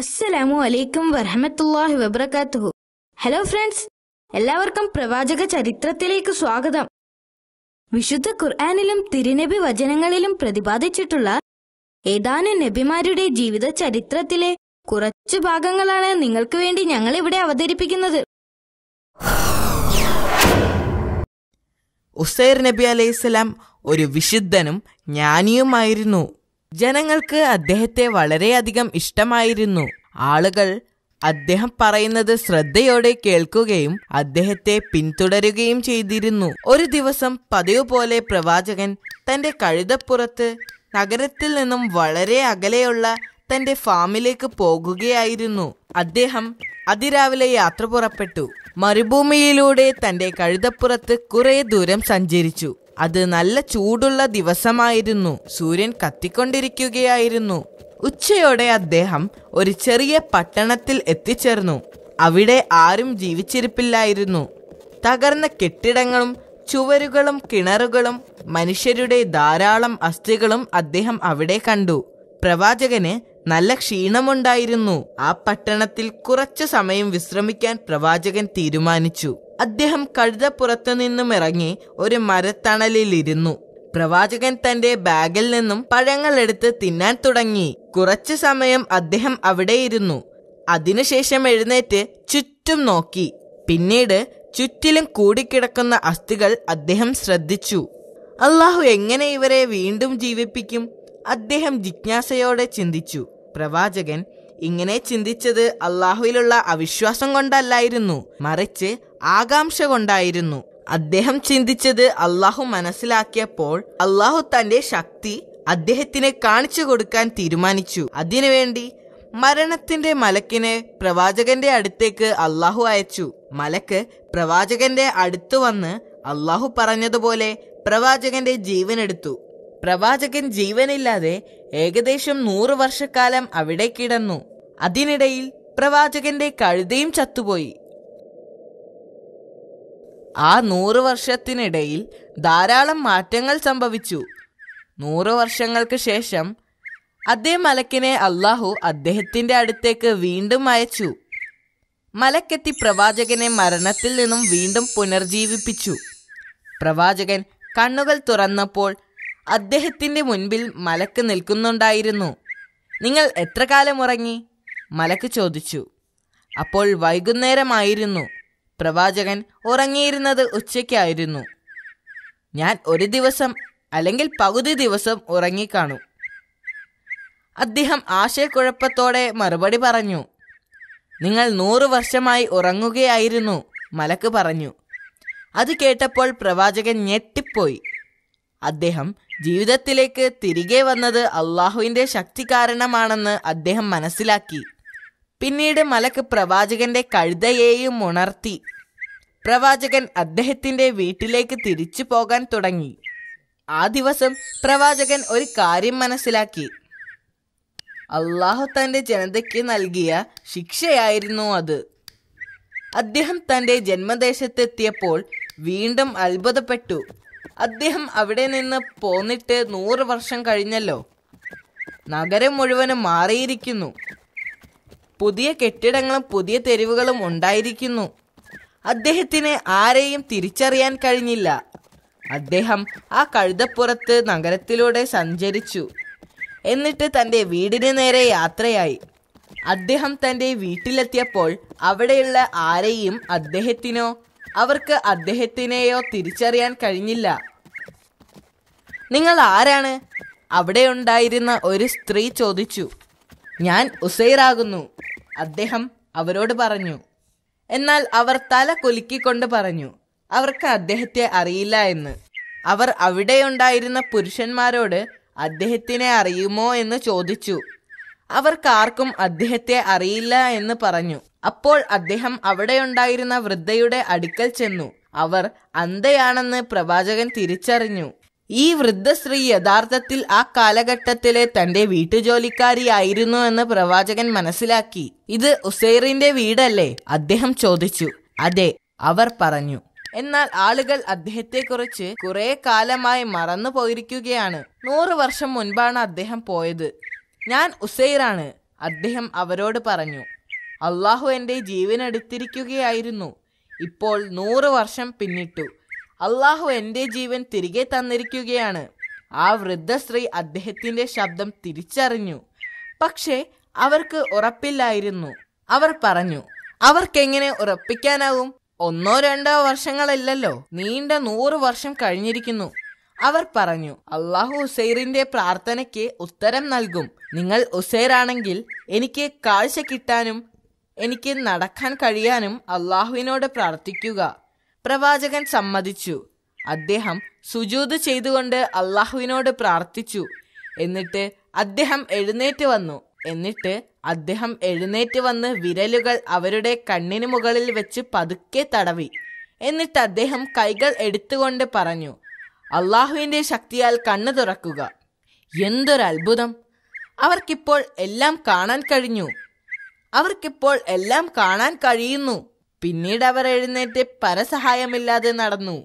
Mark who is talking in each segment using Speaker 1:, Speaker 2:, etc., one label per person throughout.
Speaker 1: അസ്സലാമു അലൈക്കും വറഹ്മത്തുള്ളാഹി വബറകാതുഹു. ഹലോ ഫ്രണ്ട്സ്, എല്ലാവർക്കും പ്രവാചക ചരിത്രത്തിലേക്ക് സ്വാഗതം. വിശുദ്ധ ഖുർആനിലും തിരുനബി വചനങ്ങളിലും പ്രതിപാദിച്ചിട്ടുള്ള ഏതാനും നബിമാരുടെ ജീവിത ചരിത്രത്തിലെ കുറച്ചു ഭാഗങ്ങളാണ് നിങ്ങൾക്ക് വേണ്ടി ഞങ്ങൾ ഇവിടെ അവതരിപ്പിക്കുന്നത്.
Speaker 2: ഉസൈർ നബി അലൈഹിസ്സലാം ഒരു വിശുദ്ധനും ജ്ഞാനിയുമായിരുന്നു. ജനങ്ങൾക്ക് അദ്ദേഹത്തെ വളരെയധികം ഇഷ്ടമായിരുന്നു. ആളുകൾ അദ്ദേഹം പറയുന്നത് ശ്രദ്ധയോടെ കേൾക്കുകയും അദ്ദേഹത്തെ പിന്തുടരുകയും ചെയ്തിരുന്നു. ഒരു ദിവസം പതിവ് പോലെ പ്രവാചകൻ തന്റെ കഴുതപ്പുറത്ത് നഗരത്തിൽ നിന്നും വളരെ അകലെയുള്ള തന്റെ ഫാമിലേക്ക് പോകുകയായിരുന്നു. അദ്ദേഹം അതിരാവിലെ യാത്ര പുറപ്പെട്ടു. മരുഭൂമിയിലൂടെ തന്റെ കഴുതപ്പുറത്ത് കുറെ ദൂരം സഞ്ചരിച്ചു. അത് നല്ല ചൂടുള്ള ദിവസമായിരുന്നു. സൂര്യൻ കത്തിക്കൊണ്ടിരിക്കുകയായിരുന്നു. ഉച്ചയോടെ അദ്ദേഹം ഒരു ചെറിയ പട്ടണത്തിൽ എത്തിച്ചേർന്നു. അവിടെ ആരും ജീവിച്ചിരിപ്പില്ലായിരുന്നു. തകർന്ന കെട്ടിടങ്ങളും ചുവരുകളും കിണറുകളും മനുഷ്യരുടെ ധാരാളം അസ്ഥികളും അദ്ദേഹം അവിടെ കണ്ടു. പ്രവാചകന് നല്ല ക്ഷീണമുണ്ടായിരുന്നു. ആ പട്ടണത്തിൽ കുറച്ചു സമയം വിശ്രമിക്കാൻ പ്രവാചകൻ തീരുമാനിച്ചു. അദ്ദേഹം കഴുതപ്പുറത്തു നിന്നും ഇറങ്ങി ഒരു മരത്തണലിലിരുന്നു. പ്രവാചകൻ തന്റെ ബാഗിൽ നിന്നും പഴങ്ങൾ എടുത്ത് തിന്നാൻ തുടങ്ങി. കുറച്ചു സമയം അദ്ദേഹം അവിടെ ഇരുന്നു. അതിനുശേഷം എഴുന്നേറ്റ് ചുറ്റും നോക്കി. പിന്നീട് ചുറ്റിലും കൂടിക്കിടക്കുന്ന അസ്ഥികൾ അദ്ദേഹം ശ്രദ്ധിച്ചു. അള്ളാഹു എങ്ങനെ ഇവരെ വീണ്ടും ജീവിപ്പിക്കും? അദ്ദേഹം ജിജ്ഞാസയോടെ ചിന്തിച്ചു. പ്രവാചകൻ ഇങ്ങനെ ചിന്തിച്ചത് അള്ളാഹുവിലുള്ള അവിശ്വാസം കൊണ്ടല്ലായിരുന്നു, മറിച്ച് ആകാംക്ഷ കൊണ്ടായിരുന്നു. അദ്ദേഹം ചിന്തിച്ചത് അള്ളാഹു മനസ്സിലാക്കിയപ്പോൾ അള്ളാഹു തന്റെ ശക്തി അദ്ദേഹത്തിന് കാണിച്ചു കൊടുക്കാൻ തീരുമാനിച്ചു. അതിനുവേണ്ടി മരണത്തിന്റെ മലക്കിനെ പ്രവാചകന്റെ അടുത്തേക്ക് അള്ളാഹു അയച്ചു. മലക്ക് പ്രവാചകന്റെ അടുത്ത് വന്ന് അള്ളാഹു പറഞ്ഞതുപോലെ പ്രവാചകന്റെ ജീവനെടുത്തു. പ്രവാചകൻ ജീവനില്ലാതെ ഏകദേശം 100 വർഷക്കാലം അവിടെ കിടന്നു. അതിനിടയിൽ പ്രവാചകന്റെ കഴുതയും ചത്തുപോയി. ആ 100 വർഷത്തിനിടയിൽ ധാരാളം മാറ്റങ്ങൾ സംഭവിച്ചു. 100 വർഷങ്ങൾക്ക് ശേഷം അതേ മലക്കിനെ അള്ളാഹു അദ്ദേഹത്തിന്റെ അടുത്തേക്ക് വീണ്ടും അയച്ചു. മലക്കെത്തി പ്രവാചകനെ മരണത്തിൽ നിന്നും വീണ്ടും പുനർജീവിപ്പിച്ചു. പ്രവാചകൻ കണ്ണുകൾ തുറന്നപ്പോൾ അദ്ദേഹത്തിന്റെ മുൻപിൽ മലക്ക് നിൽക്കുന്നുണ്ടായിരുന്നു. നിങ്ങൾ എത്ര കാലം ഉറങ്ങി? മലക്ക് ചോദിച്ചു. അപ്പോൾ വൈകുന്നേരമായിരുന്നു. പ്രവാചകൻ ഉറങ്ങിയിരുന്നത് ഉച്ചയ്ക്കായിരുന്നു. ഞാൻ ഒരു ദിവസം അല്ലെങ്കിൽ പകുതി ദിവസം ഉറങ്ങിക്കാണു. അദ്ദേഹം ആശയക്കുഴപ്പത്തോടെ മറുപടി പറഞ്ഞു. നിങ്ങൾ 100 വർഷമായി ഉറങ്ങുകയായിരുന്നു, മലക്ക് പറഞ്ഞു. അത് കേട്ടപ്പോൾ പ്രവാചകൻ ഞെട്ടിപ്പോയി. അദ്ദേഹം ജീവിതത്തിലേക്ക് തിരികെ വന്നത് അള്ളാഹുവിന്റെ ശക്തി കാരണമാണെന്ന് അദ്ദേഹം മനസ്സിലാക്കി. പിന്നീട് മലക്ക് പ്രവാചകന്റെ കഴുതയെയും ഉണർത്തി. പ്രവാചകൻ അദ്ദേഹത്തിന്റെ വീട്ടിലേക്ക് തിരിച്ചു പോകാൻ തുടങ്ങി. ആ ദിവസം പ്രവാചകൻ ഒരു കാര്യം മനസ്സിലാക്കി. അള്ളാഹു തന്റെ ജനതയ്ക്ക് നൽകിയ ശിക്ഷയായിരുന്നു അത്. അദ്ദേഹം തന്റെ ജന്മദേശത്തെത്തിയപ്പോൾ വീണ്ടും അത്ഭുതപ്പെട്ടു. അദ്ദേഹം അവിടെ നിന്ന് പോന്നിട്ട് 100 വർഷം കഴിഞ്ഞല്ലോ. നഗരം മുഴുവനും മാറിയിരിക്കുന്നു. പുതിയ കെട്ടിടങ്ങളും പുതിയ തെരുവുകളും ഉണ്ടായിരിക്കുന്നു. അദ്ദേഹത്തിന് ആരെയും തിരിച്ചറിയാൻ കഴിഞ്ഞില്ല. അദ്ദേഹം ആ കഴുതപ്പുറത്ത് നഗരത്തിലൂടെ സഞ്ചരിച്ചു. എന്നിട്ട് തന്റെ വീടിന് നേരെ യാത്രയായി. അദ്ദേഹം തന്റെ വീട്ടിലെത്തിയപ്പോൾ അവിടെയുള്ള ആരെയും അദ്ദേഹത്തിനോ അവർക്ക് അദ്ദേഹത്തിനെയോ തിരിച്ചറിയാൻ കഴിഞ്ഞില്ല. നിങ്ങൾ ആരാണ്? അവിടെ ഉണ്ടായിരുന്ന ഒരു സ്ത്രീ ചോദിച്ചു. ഞാൻ ഉസൈറാകുന്നു, അദ്ദേഹം അവരോട് പറഞ്ഞു. എന്നാൽ അവർ തല കുലുക്കിക്കൊണ്ട് പറഞ്ഞു അവർക്ക് അദ്ദേഹത്തെ അറിയില്ല എന്ന്. അവർ അവിടെയുണ്ടായിരുന്ന പുരുഷന്മാരോട് അദ്ദേഹത്തിനെ അറിയുമോ എന്ന് ചോദിച്ചു. അവർക്കാർക്കും അദ്ദേഹത്തെ അറിയില്ല എന്ന് പറഞ്ഞു. അപ്പോൾ അദ്ദേഹം അവിടെയുണ്ടായിരുന്ന വൃദ്ധയുടെ അടുക്കൽ ചെന്നു. അവർ അന്ധയാണെന്ന് പ്രവാചകൻ തിരിച്ചറിഞ്ഞു. ഈ വൃദ്ധ സ്ത്രീ യഥാർത്ഥത്തിൽ ആ കാലഘട്ടത്തിലെ തന്റെ വീട്ടുജോലിക്കാരിയായിരുന്നു എന്ന് പ്രവാചകൻ മനസ്സിലാക്കി. ഇത് ഉസൈറിന്റെ വീടല്ലേ? അദ്ദേഹം ചോദിച്ചു. അതെ, അവർ പറഞ്ഞു. എന്നാൽ ആളുകൾ അദ്ദേഹത്തെക്കുറിച്ച് കുറെ കാലമായി മറന്നു പോയിരിക്കുകയാണ്. 100 വർഷം മുൻപാണ് അദ്ദേഹം പോയത്. ഞാൻ ഉസൈറാണ്, അദ്ദേഹം അവരോട് പറഞ്ഞു, അള്ളാഹു എൻ്റെ ജീവൻ എടുത്തിരിക്കുകയായിരുന്നു. ഇപ്പോൾ 100 വർഷം പിന്നിട്ടു. അള്ളാഹു എൻ്റെ ജീവൻ തിരികെ തന്നിരിക്കുകയാണ്. ആ വൃദ്ധ സ്ത്രീ അദ്ദേഹത്തിന്റെ ശബ്ദം തിരിച്ചറിഞ്ഞു. പക്ഷേ അവർക്ക് ഉറപ്പില്ലായിരുന്നു. അവർ പറഞ്ഞു, അവർക്കെങ്ങനെ ഉറപ്പിക്കാനാവും? 1-2 വർഷങ്ങളല്ലല്ലോ, നീണ്ട 100 വർഷം കഴിഞ്ഞിരിക്കുന്നു. അവർ പറഞ്ഞു, അള്ളാഹു ഉസൈറിന്റെ പ്രാർത്ഥനയ്ക്ക് ഉത്തരം നൽകും. നിങ്ങൾ ഉസൈറാണെങ്കിൽ എനിക്ക് കാഴ്ച കിട്ടാനും എനിക്ക് നടക്കാൻ കഴിയാനും അള്ളാഹുവിനോട് പ്രാർത്ഥിക്കുക. പ്രവാചകൻ സമ്മതിച്ചു. അദ്ദേഹം സുജൂദ് ചെയ്തുകൊണ്ട് അള്ളാഹുവിനോട് പ്രാർത്ഥിച്ചു. എന്നിട്ട് അദ്ദേഹം എഴുന്നേറ്റ് വന്ന് വിരലുകൾ അവരുടെ കണ്ണിന് മുകളിൽ വെച്ച് പതുക്കെ തടവി. എന്നിട്ട് അദ്ദേഹം കൈകൾ എടുത്തുകൊണ്ട് പറഞ്ഞു, അള്ളാഹുവിന്റെ ശക്തിയാൽ കണ്ണു തുറക്കുക. എന്തൊരത്ഭുതം! അവർക്കിപ്പോൾ എല്ലാം കാണാൻ കഴിയുന്നു. പിന്നീട് അവർ എഴുന്നേറ്റ് പരസഹായമില്ലാതെ നടന്നു.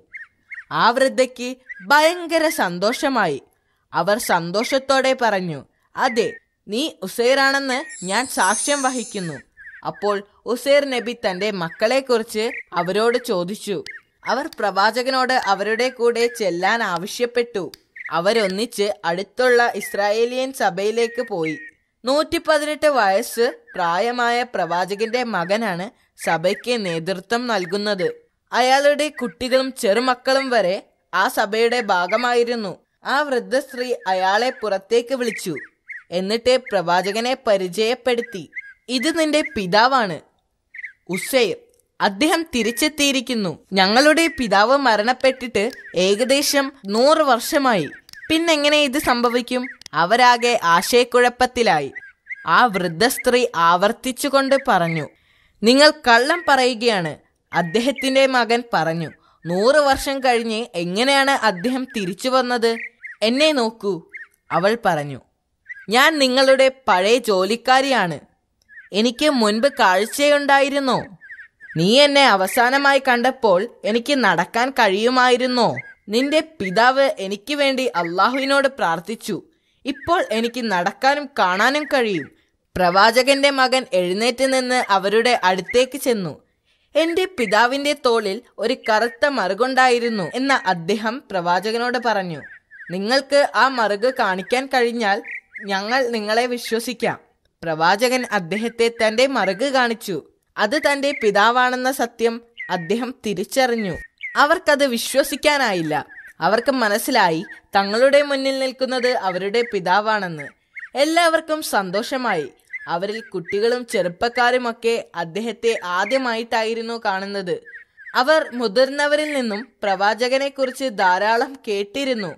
Speaker 2: ആ വൃദ്ധയ്ക്ക് ഭയങ്കര സന്തോഷമായി. അവർ സന്തോഷത്തോടെ പറഞ്ഞു, അതെ, നീ ഉസൈറാണെന്ന് ഞാൻ സാക്ഷ്യം വഹിക്കുന്നു. അപ്പോൾ ഉസൈർ നബി തന്റെ മക്കളെക്കുറിച്ച് അവരോട് ചോദിച്ചു. അവർ പ്രവാചകനോട് അവരുടെ കൂടെ ചെല്ലാൻ ആവശ്യപ്പെട്ടു. അവരൊന്നിച്ച് അടുത്തുള്ള ഇസ്രായേലിയൻ സഭയിലേക്ക് പോയി. 118 വയസ്സ് പ്രായമായ പ്രവാചകന്റെ മകനാണ് സഭയ്ക്ക് നേതൃത്വം നൽകുന്നത്. അയാളുടെ കുട്ടികളും ചെറുമക്കളും വരെ ആ സഭയുടെ ഭാഗമായിരുന്നു. ആ വൃദ്ധ സ്ത്രീ അയാളെ പുറത്തേക്ക് വിളിച്ചു. എന്നിട്ട് പ്രവാചകനെ പരിചയപ്പെടുത്തി. ഇത് നിന്റെ പിതാവാണ്, ഉസൈർ. അദ്ദേഹം തിരിച്ചെത്തിയിരിക്കുന്നു. ഞങ്ങളുടെ പിതാവ് മരണപ്പെട്ടിട്ട് ഏകദേശം 100 വർഷമായി. പിന്നെങ്ങനെ ഇത് സംഭവിക്കും? അവരാകെ ആശയക്കുഴപ്പത്തിലായി. ആ വൃദ്ധ സ്ത്രീ ആവർത്തിച്ചുകൊണ്ട് പറഞ്ഞു, നിങ്ങൾ കള്ളം പറയുകയാണ്. അദ്ദേഹത്തിന്റെ മകൻ പറഞ്ഞു, 100 വർഷം കഴിഞ്ഞ് എങ്ങനെയാണ് അദ്ദേഹം തിരിച്ചു വന്നത്? എന്നെ നോക്കൂ. അവൾ പറഞ്ഞു, ഞാൻ നിങ്ങളുടെ പഴയ ജോലിക്കാരിയാണ്. എനിക്ക് മുൻപ് കാഴ്ചയുണ്ടായിരുന്നോ? നീ എന്നെ അവസാനമായി കണ്ടപ്പോൾ എനിക്ക് നടക്കാൻ കഴിയുമായിരുന്നോ? നിന്റെ പിതാവ് എനിക്ക് വേണ്ടി അള്ളാഹുവിനോട് പ്രാർത്ഥിച്ചു. ഇപ്പോൾ എനിക്ക് നടക്കാനും കാണാനും കഴിയും. പ്രവാചകന്റെ മകൻ എഴുന്നേറ്റ് നിന്ന് അവരുടെ അടുത്തേക്ക് ചെന്നു. എന്റെ പിതാവിന്റെ തോളിൽ ഒരു കറുത്ത മറുകുണ്ടായിരുന്നു എന്ന് അദ്ദേഹം പ്രവാചകനോട് പറഞ്ഞു. നിങ്ങൾക്ക് ആ മറുക് കാണിക്കാൻ കഴിഞ്ഞാൽ ഞങ്ങൾ നിങ്ങളെ വിശ്വസിക്കാം. പ്രവാചകൻ അദ്ദേഹത്തെ തന്റെ മറുക് കാണിച്ചു. അത് തന്റെ പിതാവാണെന്ന സത്യം അദ്ദേഹം തിരിച്ചറിഞ്ഞു. അവർക്കത് വിശ്വസിക്കാനായില്ല. അവർക്ക് മനസ്സിലായി തങ്ങളുടെ മുന്നിൽ നിൽക്കുന്നത് അവരുടെ പിതാവാണെന്ന്. എല്ലാവർക്കും സന്തോഷമായി. അവരിൽ കുട്ടികളും ചെറുപ്പക്കാരുമൊക്കെ അദ്ദേഹത്തെ ആദ്യമായിട്ടായിരുന്നു കാണുന്നത്. അവർ മുതിർന്നവരിൽ നിന്നും പ്രവാചകനെ കുറിച്ച് ധാരാളം കേട്ടിരുന്നു.